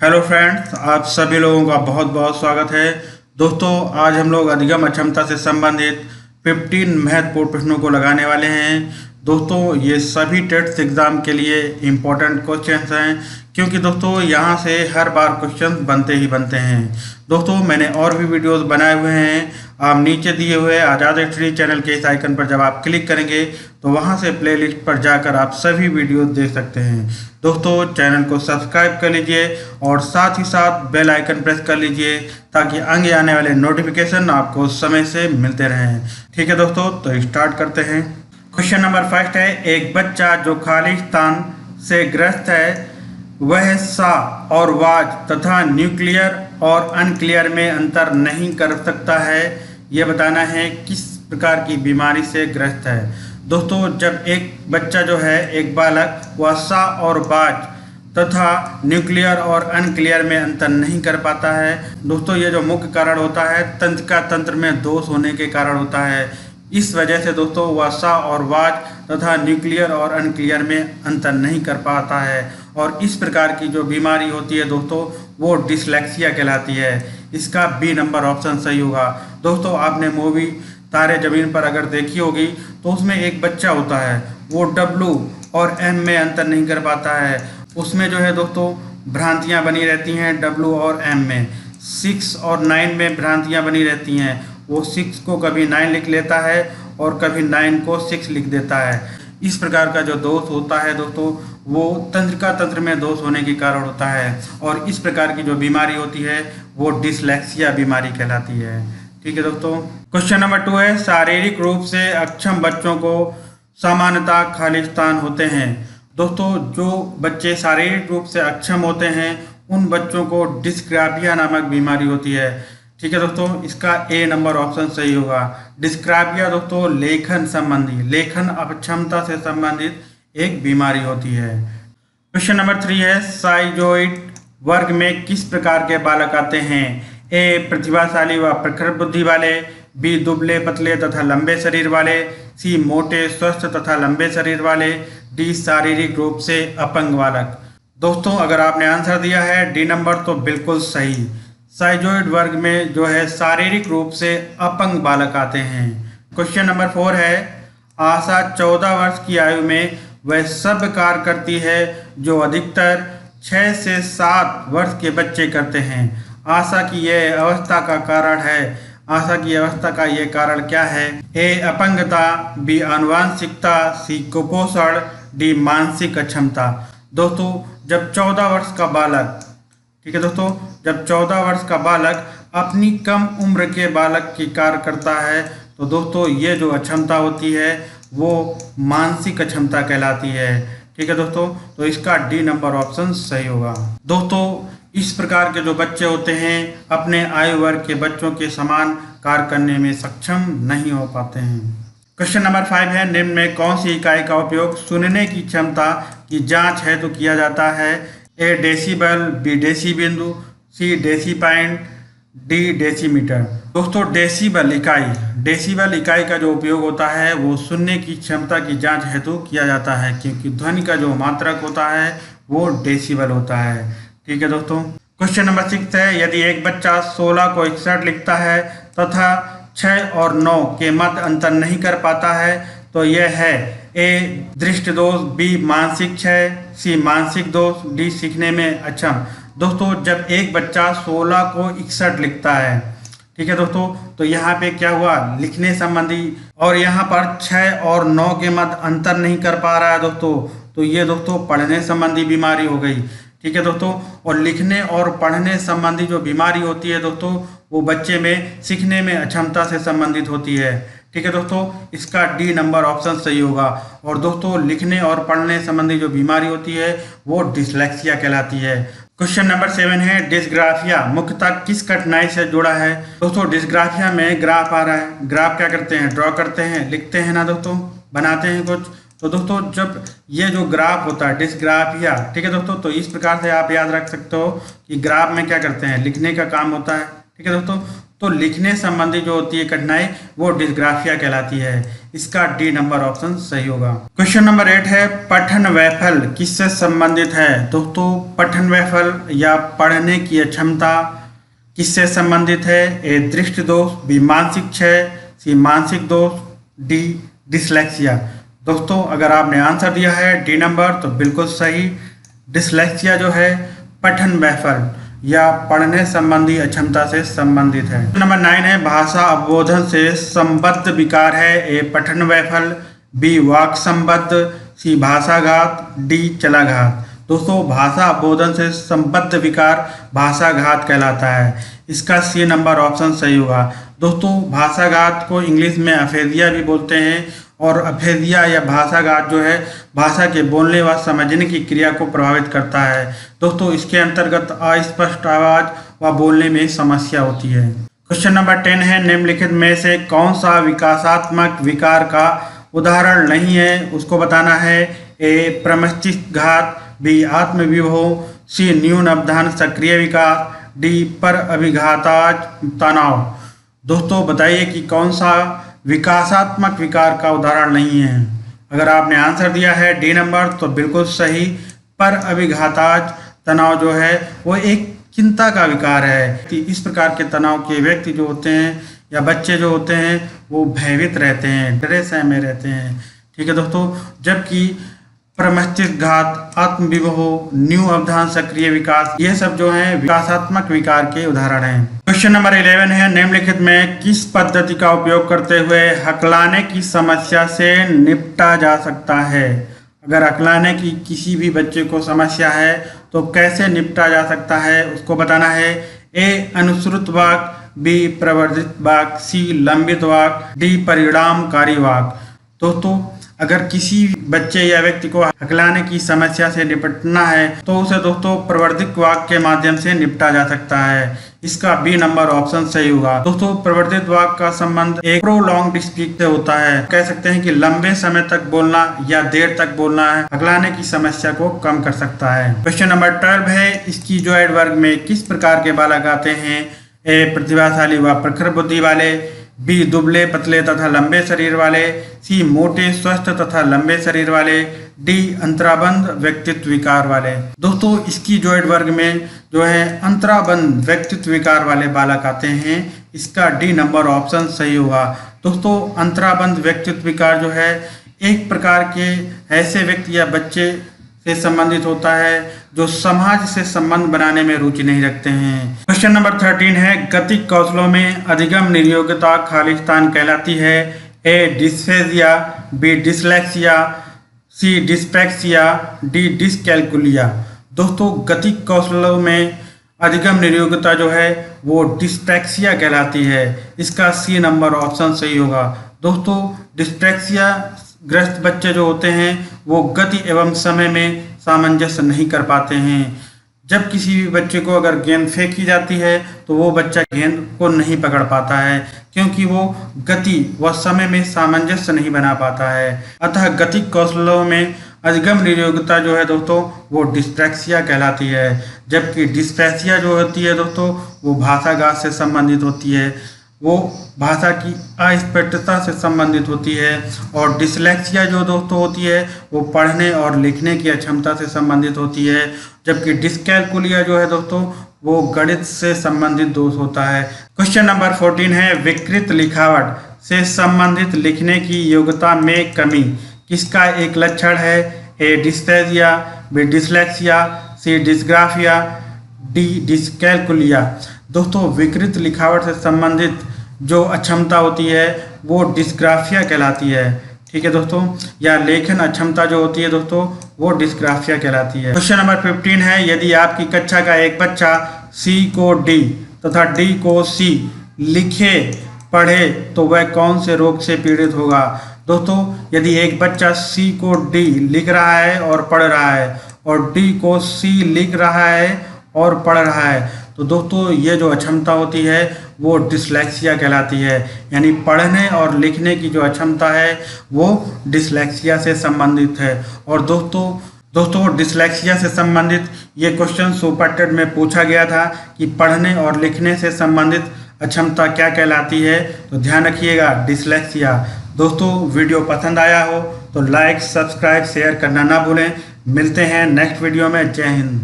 Hello friends, आप सभी लोगों का बहुत बहुत स्वागत है। दोस्तों, आज हम लोग अधिगम अक्षमता से संबंधित 15 महत्वपूर्ण प्रश्नों को लगाने वाले हैं। दोस्तों, ये सभी टेट्स एग्ज़ाम के लिए इम्पोर्टेंट क्वेश्चंस हैं, क्योंकि दोस्तों यहाँ से हर बार क्वेश्चंस बनते ही बनते हैं। दोस्तों, मैंने और भी वीडियोस बनाए हुए हैं। आप नीचे दिए हुए आज़ाद स्टडी चैनल के इस आइकन पर जब आप क्लिक करेंगे तो वहाँ से प्लेलिस्ट पर जाकर आप सभी वीडियोस देख सकते हैं। दोस्तों, चैनल को सब्सक्राइब कर लीजिए और साथ ही साथ बेल आइकन प्रेस कर लीजिए ताकि आगे आने वाले नोटिफिकेशन आपको समय से मिलते रहें। ठीक है दोस्तों, तो स्टार्ट करते हैं। क्वेश्चन नंबर फर्स्ट है, एक बच्चा जो खाली स्थान से ग्रस्त है वह सा और वाज तथा न्यूक्लियर और अनक्लियर में अंतर नहीं कर सकता है। यह बताना है किस प्रकार की बीमारी से ग्रस्त है। दोस्तों, जब एक बच्चा जो है, एक बालक, वह सा और बाज तथा न्यूक्लियर और अनक्लियर में अंतर नहीं कर पाता है। दोस्तों, ये जो मुख्य कारण होता है तंत्रिका तंत्र में दोष होने के कारण होता है। इस वजह से दोस्तों वह सा और वाज तथा न्यूक्लियर और अनक्लियर में अंतर नहीं कर पाता है, और इस प्रकार की जो बीमारी होती है दोस्तों वो डिसलेक्सिया कहलाती है। इसका बी नंबर ऑप्शन सही होगा। दोस्तों, आपने मूवी तारे ज़मीन पर अगर देखी होगी तो उसमें एक बच्चा होता है, वो डब्लू और एम में अंतर नहीं कर पाता है। उसमें जो है दोस्तों भ्रांतियाँ बनी रहती हैं डब्लू और एम में। 6 और 9 में भ्रांतियाँ बनी रहती हैं। वो 6 को कभी 9 लिख लेता है और कभी 9 को 6 लिख देता है। इस प्रकार का जो दोष होता है दोस्तों वो तंत्रिका तंत्र में दोष होने के कारण होता है, और इस प्रकार की जो बीमारी होती है वो डिसलेक्सिया बीमारी कहलाती है। ठीक है दोस्तों, क्वेश्चन नंबर 2 है, शारीरिक रूप से अक्षम बच्चों को सामान्यतः खाली स्थान होते हैं। दोस्तों, जो बच्चे शारीरिक रूप से अक्षम होते हैं उन बच्चों को डिस्ग्राफिया नामक बीमारी होती है। ठीक है दोस्तों, इसका ए नंबर ऑप्शन सही होगा। डिस्ग्राफिया दोस्तों लेखन संबंधी, लेखन अक्षमता से संबंधित एक बीमारी होती है। क्वेश्चन नंबर 3 है, साइजोइड वर्ग में किस प्रकार के बालक आते हैं। ए प्रतिभाशाली व प्रखर बुद्धि वाले, बी दुबले पतले तथा लंबे शरीर वाले, सी मोटे स्वस्थ तथा लंबे शरीर वाले, डी शारीरिक रूप से अपंग बालक। दोस्तों, अगर आपने आंसर दिया है डी नंबर तो बिल्कुल सही। साइजोइड वर्ग में जो है शारीरिक रूप से अपंग बालक आते हैं। क्वेश्चन नंबर 4 है, आशा 14 वर्ष की आयु में वह सब कार्य करती है जो अधिकतर 6 से 7 वर्ष के बच्चे करते हैं। आशा की यह अवस्था का कारण है। आशा की अवस्था का ये कारण क्या है। ए अपंगता, बी आनुवांशिकता, सी कुपोषण, डी मानसिक अक्षमता। दोस्तों, जब 14 वर्ष का बालक, ठीक है दोस्तों, जब 14 वर्ष का बालक अपनी कम उम्र के बालक की कार्य करता है तो दोस्तों ये जो अक्षमता होती है वो मानसिक अक्षमता कहलाती है। ठीक है दोस्तों, तो इसका डी नंबर ऑप्शन सही होगा। दोस्तों, इस प्रकार के जो बच्चे होते हैं अपने आयु वर्ग के बच्चों के समान कार्य करने में सक्षम नहीं हो पाते हैं। क्वेश्चन नंबर 5 है, निम्न में कौन सी इकाई का उपयोग सुनने की क्षमता की जांच हेतु किया जाता है। ए डेसीबल, बी डेसी बिंदु, सी डेसी पॉइंट, डी डेसीमीटर। दोस्तों, डेसीबल इकाई का जो उपयोग होता है वो सुनने की क्षमता की जांच हेतु किया जाता है, क्योंकि ध्वनि का जो मात्रक होता है वो डेसीबल होता है। ठीक है दोस्तों, क्वेश्चन नंबर 6 है, यदि एक बच्चा 16 को 61 लिखता है तथा 6 और 9 के मध्य अंतर नहीं कर पाता है तो यह है ए दृष्टि दोष, बी मानसिक क्षय, सी मानसिक दोष, डी सीखने में अक्षम। दोस्तों, जब एक बच्चा 16 को 61 लिखता है, ठीक है दोस्तों, तो यहाँ पे क्या हुआ, लिखने संबंधी, और यहाँ पर 6 और 9 के मध्य अंतर नहीं कर पा रहा है दोस्तों, तो ये दोस्तों पढ़ने संबंधी बीमारी हो गई। ठीक है दोस्तों, और लिखने और पढ़ने संबंधी जो बीमारी होती है दोस्तों वो बच्चे में सीखने में अक्षमता से संबंधित होती है। ठीक है दोस्तों, इसका डी नंबर ऑप्शन सही होगा। और दोस्तों, लिखने और पढ़ने संबंधी जो बीमारी होती है वो डिसलेक्सिया कहलाती है। क्वेश्चन नंबर 7 है, डिस्ग्राफिया मुख्यतः किस कठिनाई से जुड़ा है। दोस्तों, डिस्ग्राफिया में ग्राफ आ रहा है, ग्राफ क्या करते हैं, ड्रॉ करते हैं, लिखते हैं ना दोस्तों, बनाते हैं कुछ। तो दोस्तों, जब ये जो ग्राफ होता है डिस्ग्राफिया, ठीक है दोस्तों, तो इस प्रकार से आप याद रख सकते हो कि ग्राफ में क्या करते हैं, लिखने का काम होता है। ठीक है दोस्तों, तो लिखने संबंधी जो होती है कठिनाई वो डिस्ग्राफिया कहलाती है। इसका डी नंबर ऑप्शन सही होगा। क्वेश्चन नंबर 8 है पठन वैफल किससे संबंधित है। दोस्तों पठन वैफल या पढ़ने की अक्षमता किससे संबंधित है। ए दृष्टि दोष, बी मानसिक क्षय, सी मानसिक दोष, डी डिसलेक्सिया। दोस्तों अगर आपने आंसर दिया है डी नंबर तो बिल्कुल सही। डिसलेक्सिया जो है पठन वैफल या पढ़ने संबंधी अक्षमता से संबंधित है। नंबर 9 है भाषा अवबोधन से संबद्ध विकार है। ए पठन वैफल, बी वाक संबद्ध, सी भाषाघात, डी चलाघात। दोस्तों भाषा अवबोधन से संबद्ध विकार भाषाघात कहलाता है। इसका सी नंबर ऑप्शन सही होगा। दोस्तों भाषाघात को इंग्लिश में अफेजिया भी बोलते हैं और अफेजिया या भाषाघात जो है भाषा के बोलने व समझने की क्रिया को प्रभावित करता है। दोस्तों इसके अंतर्गत अस्पष्ट आवाज व बोलने में समस्या होती है। क्वेश्चन नंबर 10 है निम्नलिखित में से कौन सा विकासात्मक विकार का उदाहरण नहीं है, उसको बताना है। ए प्रमस्तिष्क घात, बी आत्मविभव, सी न्यून अवधान सक्रिय विकार, डी पर अभिघाताज तनाव। दोस्तों बताइए कि कौन सा विकासात्मक विकार का उदाहरण नहीं है। अगर आपने आंसर दिया है डी नंबर तो बिल्कुल सही। पर अभिघाताज तनाव जो है वो एक चिंता का विकार है। इस प्रकार के तनाव के व्यक्ति जो होते हैं या बच्चे जो होते हैं वो भयभीत रहते हैं, डरे सहमे में रहते हैं। ठीक है दोस्तों, जबकि प्रमस्तिष्क घात, आत्मविभव, न्यू अवधान सक्रिय विकास ये सब जो है विकासात्मक विकार के उदाहरण हैं। क्वेश्चन नंबर 11 है निम्नलिखित में किस पद्धति का उपयोग करते हुए हकलाने की समस्या से निपटा जा सकता है। अगर हकलाने की किसी भी बच्चे को समस्या है तो कैसे निपटा जा सकता है उसको बताना है। ए अनुश्रुत वाक, बी प्रवर्धित वाक, सी लंबित वाक, डी परिणामकारी वाक। दोस्तों अगर किसी बच्चे या व्यक्ति को हकलाने की समस्या से निपटना है तो उसे दोस्तों प्रवर्धित वाक के माध्यम से निपटा जा सकता है। इसका बी नंबर ऑप्शन सही होगा। दोस्तों प्रवर्धित वाक का संबंध एक प्रोलॉन्ग्ड स्पीच से होता है। कह सकते हैं कि लंबे समय तक बोलना या देर तक बोलना है हकलाने की समस्या को कम कर सकता है। क्वेश्चन नंबर 12 है स्किज़ॉइड वर्ग में किस प्रकार के बालक आते हैं। ए प्रतिभाशाली व प्रखर बुद्धि वाले, बी दुबले पतले तथा लंबे शरीर वाले, सी मोटे स्वस्थ तथा लंबे शरीर वाले, डी अंतराबंध व्यक्तित्व विकार वाले। दोस्तों स्किज़ॉइड वर्ग में जो है अंतराबंध व्यक्तित्व विकार वाले बालक आते हैं। इसका डी नंबर ऑप्शन सही होगा। दोस्तों अंतराबंध व्यक्तित्व विकार जो है एक प्रकार के ऐसे व्यक्ति या बच्चे से संबंधित होता है जो समाज से संबंध बनाने में रुचि नहीं रखते हैं। क्वेश्चन नंबर 13 है गतिक कौशलों में अधिगम निर्योग्यता खालिस्तान कहलाती है। ए डिस्फेजिया, बी डिसलेक्सिया, सी डिस्पेक्सिया, डी डिसकैलकुलिया। दोस्तों गतिक कौशलों में अधिगम निर्योग्यता जो है वो डिस्पेक्सिया कहलाती है। इसका सी नंबर ऑप्शन सही होगा। दोस्तों डिस्पेक्सिया ग्रस्त बच्चे जो होते हैं वो गति एवं समय में सामंजस्य नहीं कर पाते हैं। जब किसी भी बच्चे को अगर गेंद फेंकी जाती है तो वो बच्चा गेंद को नहीं पकड़ पाता है क्योंकि वो गति व समय में सामंजस्य नहीं बना पाता है। अतः गतिक कौशलों में अधिगम निर्योग्यता जो है दोस्तों वो डिस्पेक्सिया कहलाती है। जबकि डिस्पेक्सिया जो होती है दोस्तों वो भाषाघात से संबंधित होती है, वो भाषा की अस्पष्टता से संबंधित होती है। और डिसलेक्सिया जो दोस्तों होती है वो पढ़ने और लिखने की अक्षमता से संबंधित होती है। जबकि डिसकैलकुलिया जो है दोस्तों वो गणित से संबंधित दोष होता है। क्वेश्चन नंबर 14 है विकृत लिखावट से संबंधित लिखने की योग्यता में कमी किसका एक लक्षण है। ए डिस्फेजिया, बी डिसलेक्सिया, सी डिस्ग्राफिया, डी डिसकैलकुलिया। दोस्तों विकृत लिखावट से संबंधित जो अक्षमता होती है वो डिस्ग्राफिया कहलाती है। ठीक है दोस्तों, या लेखन अक्षमता जो होती है दोस्तों वो डिस्ग्राफिया कहलाती है। क्वेश्चन नंबर 15 है यदि आपकी कक्षा का एक बच्चा सी को डी तथा डी को सी लिखे पढ़े तो वह कौन से रोग से पीड़ित होगा। दोस्तों यदि एक बच्चा सी को डी लिख रहा है और पढ़ रहा है और डी को सी लिख रहा है और पढ़ रहा है तो दोस्तों ये जो अक्षमता होती है वो डिसलेक्सिया कहलाती है। यानी पढ़ने और लिखने की जो अक्षमता है वो डिसलेक्सिया से संबंधित है। और दोस्तों डिसलेक्सिया से संबंधित ये क्वेश्चन सुपर टेट में पूछा गया था कि पढ़ने और लिखने से संबंधित अक्षमता क्या कहलाती है, तो ध्यान रखिएगा डिसलेक्सिया। दोस्तों वीडियो पसंद आया हो तो लाइक, सब्सक्राइब, शेयर करना ना भूलें। मिलते हैं नेक्स्ट वीडियो में। जय हिंद।